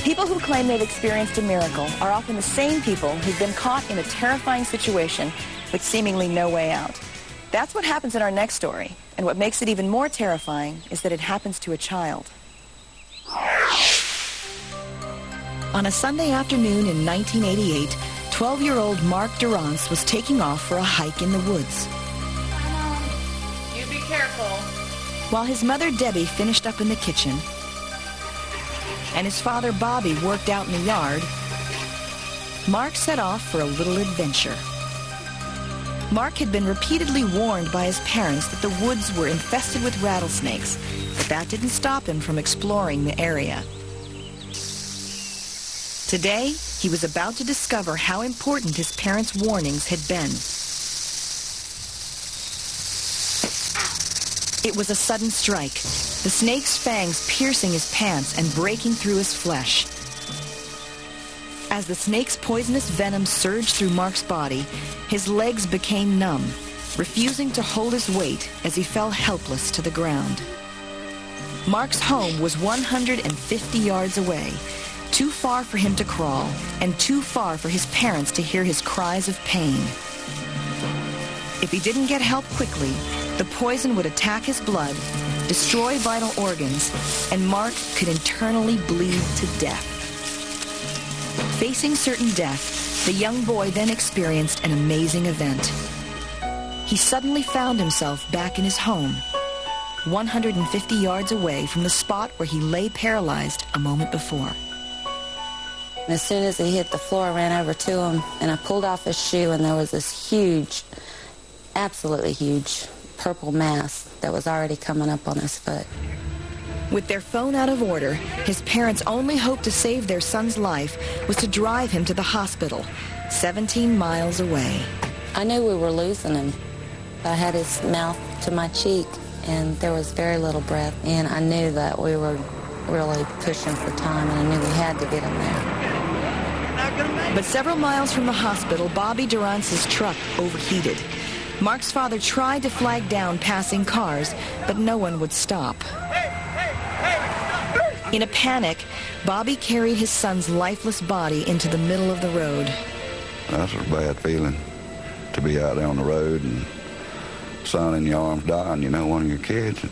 People who claim they've experienced a miracle are often the same people who've been caught in a terrifying situation with seemingly no way out. That's what happens in our next story, and what makes it even more terrifying is that it happens to a child. On a Sunday afternoon in 1988, 12-year-old Mark Durrance was taking off for a hike in the woods. You be careful. While his mother Debbie finished up in the kitchen, and his father Bobby worked out in the yard, Mark set off for a little adventure. Mark had been repeatedly warned by his parents that the woods were infested with rattlesnakes, but that didn't stop him from exploring the area. Today, he was about to discover how important his parents' warnings had been. It was a sudden strike, the snake's fangs piercing his pants and breaking through his flesh. As the snake's poisonous venom surged through Mark's body, his legs became numb, refusing to hold his weight as he fell helpless to the ground. Mark's home was 150 yards away, too far for him to crawl, and too far for his parents to hear his cries of pain. If he didn't get help quickly, the poison would attack his blood, destroy vital organs, and Mark could internally bleed to death. Facing certain death, the young boy then experienced an amazing event. He suddenly found himself back in his home, 150 yards away from the spot where he lay paralyzed a moment before. As soon as he hit the floor, I ran over to him, and I pulled off his shoe, and there was this huge, absolutely huge, purple mass that was already coming up on his foot. With their phone out of order, his parents' only hope to save their son's life was to drive him to the hospital, 17 miles away. I knew we were losing him. I had his mouth to my cheek, and there was very little breath, and I knew that we were really pushing for time, and I knew we had to get him there. But several miles from the hospital, Bobby Durrance's truck overheated. Mark's father tried to flag down passing cars, but no one would stop. In a panic, Bobby carried his son's lifeless body into the middle of the road. That's a bad feeling, to be out there on the road and son in your arms dying, you know, one of your kids, and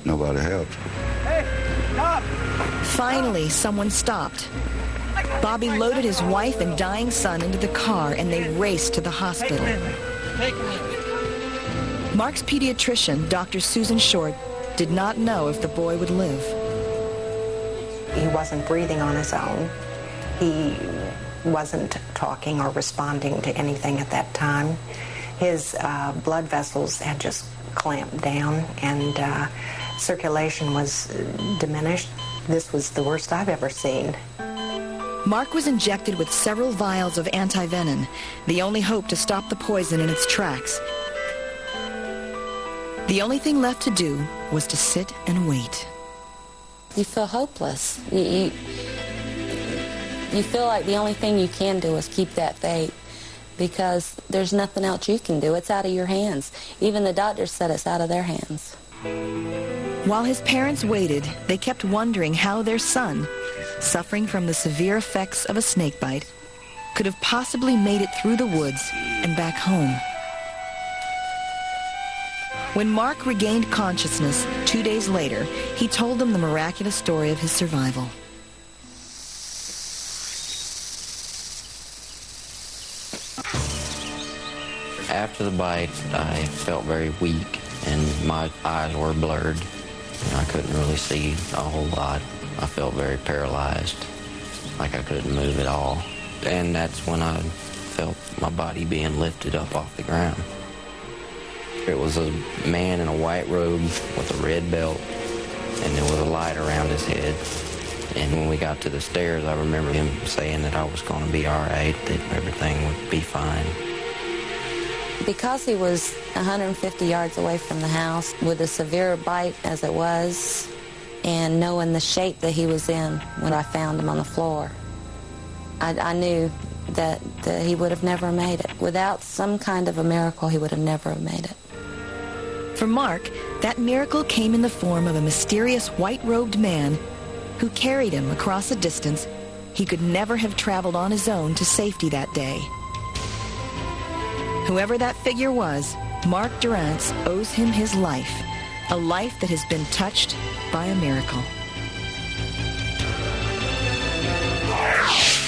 nobody helps. Hey, stop! Finally, someone stopped. Bobby loaded his wife and dying son into the car, and they raced to the hospital. Take him in. Mark's pediatrician, Dr. Susan Short, did not know if the boy would live. He wasn't breathing on his own. He wasn't talking or responding to anything at that time. His blood vessels had just clamped down, and circulation was diminished. This was the worst I've ever seen. Mark was injected with several vials of antivenin, the only hope to stop the poison in its tracks. The only thing left to do was to sit and wait. You feel hopeless. You feel like the only thing you can do is keep that faith, because there's nothing else you can do. It's out of your hands. Even the doctors said it's out of their hands. While his parents waited, they kept wondering how their son, suffering from the severe effects of a snake bite, could have possibly made it through the woods and back home. When Mark regained consciousness 2 days later, he told them the miraculous story of his survival. After the bite, I felt very weak, and my eyes were blurred. I couldn't really see a whole lot. I felt very paralyzed, like I couldn't move at all. And that's when I felt my body being lifted up off the ground. It was a man in a white robe with a red belt, and there was a light around his head. And when we got to the stairs, I remember him saying that I was going to be all right, that everything would be fine. Because he was 150 yards away from the house, with a severe bite as it was, and knowing the shape that he was in when I found him on the floor, I knew that he would have never made it. Without some kind of a miracle, he would have never made it. For Mark, that miracle came in the form of a mysterious white-robed man who carried him across a distance he could never have traveled on his own to safety that day. Whoever that figure was, Mark Durrance owes him his life, a life that has been touched by a miracle.